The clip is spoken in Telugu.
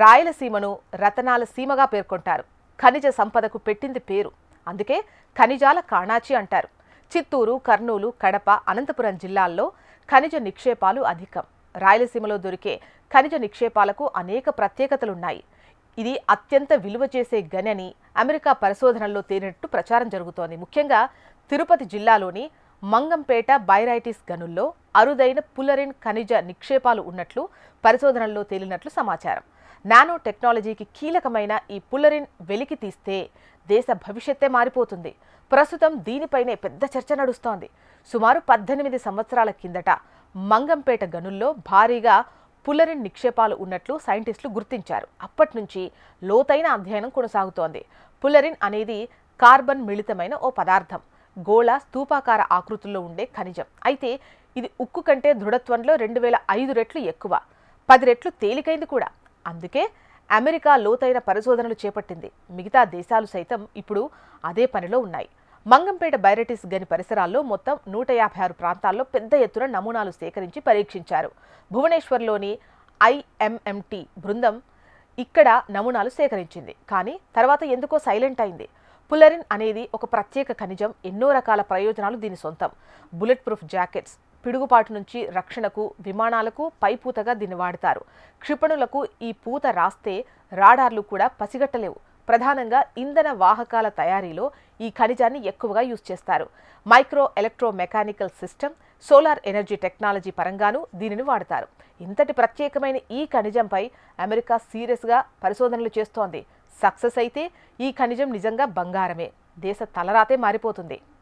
రాయలసీమను రతనాల సీమగా పేర్కొంటారు. ఖనిజ సంపదకు పెట్టింది పేరు. అందుకే ఖనిజాల కాణాచి అంటారు. చిత్తూరు, కర్నూలు, కడప, అనంతపురం జిల్లాల్లో ఖనిజ నిక్షేపాలు అధికం. రాయలసీమలో దొరికే ఖనిజ నిక్షేపాలకు అనేక ప్రత్యేకతలున్నాయి. ఇది అత్యంత విలువ చేసే గని అని అమెరికా పరిశోధనల్లో తేలినట్టు ప్రచారం జరుగుతోంది. ముఖ్యంగా తిరుపతి జిల్లాలోని మంగంపేట బైరైటిస్ గనుల్లో అరుదైన పుల్లరిన్ ఖనిజ నిక్షేపాలు ఉన్నట్లు పరిశోధనల్లో తేలినట్లు సమాచారం. నానో టెక్నాలజీకి కీలకమైన ఈ పుల్లరిన్ వెలికి తీస్తే దేశ భవిష్యత్తే మారిపోతుంది. ప్రస్తుతం దీనిపైనే పెద్ద చర్చ నడుస్తోంది. సుమారు 18 సంవత్సరాల కిందట మంగంపేట గనుల్లో భారీగా పుల్లరిన్ నిక్షేపాలు ఉన్నట్లు సైంటిస్టులు గుర్తించారు. అప్పటి నుంచి లోతైన అధ్యయనం కొనసాగుతోంది. పుల్లరిన్ అనేది కార్బన్ మిళితమైన ఓ పదార్థం. గోళ స్తూపాకార ఆకృతుల్లో ఉండే ఖనిజం. అయితే ఇది ఉక్కు కంటే దృఢత్వంలో 2005 రెట్లు ఎక్కువ, 10 రెట్లు తేలికైంది కూడా. అందుకే అమెరికా లోతైన పరిశోధనలు చేపట్టింది. మిగతా దేశాలు సైతం ఇప్పుడు అదే పనిలో ఉన్నాయి. మంగంపేట బైరైటిస్ గని పరిసరాల్లో మొత్తం 156 ప్రాంతాల్లో పెద్ద ఎత్తున నమూనాలు సేకరించి పరీక్షించారు. భువనేశ్వర్లోని IMMT బృందం ఇక్కడ నమూనాలు సేకరించింది. కానీ తర్వాత ఎందుకో సైలెంట్ అయింది. పుల్లరిన్ అనేది ఒక ప్రత్యేక ఖనిజం. ఎన్నో రకాల ప్రయోజనాలు దీని సొంతం. బుల్లెట్ ప్రూఫ్ జాకెట్స్, పిడుగుపాటు నుంచి రక్షణకు, విమానాలకు పైపూతగా దీన్ని వాడతారు. క్షిపణులకు ఈ పూత రాస్తే రాడార్లు కూడా పసిగట్టలేవు. ప్రధానంగా ఇంధన వాహకాల తయారీలో ఈ ఖనిజాన్ని ఎక్కువగా యూజ్ చేస్తారు. Micro electro mechanical system, solar energy technology పరంగానూ దీనిని వాడతారు. ఇంతటి ప్రత్యేకమైన ఈ ఖనిజంపై అమెరికా సీరియస్గా పరిశోధనలు చేస్తోంది. సక్సెస్ అయితే ఈ ఖనిజం నిజంగా బంగారమే. దేశ తలరాతే మారిపోతుంది.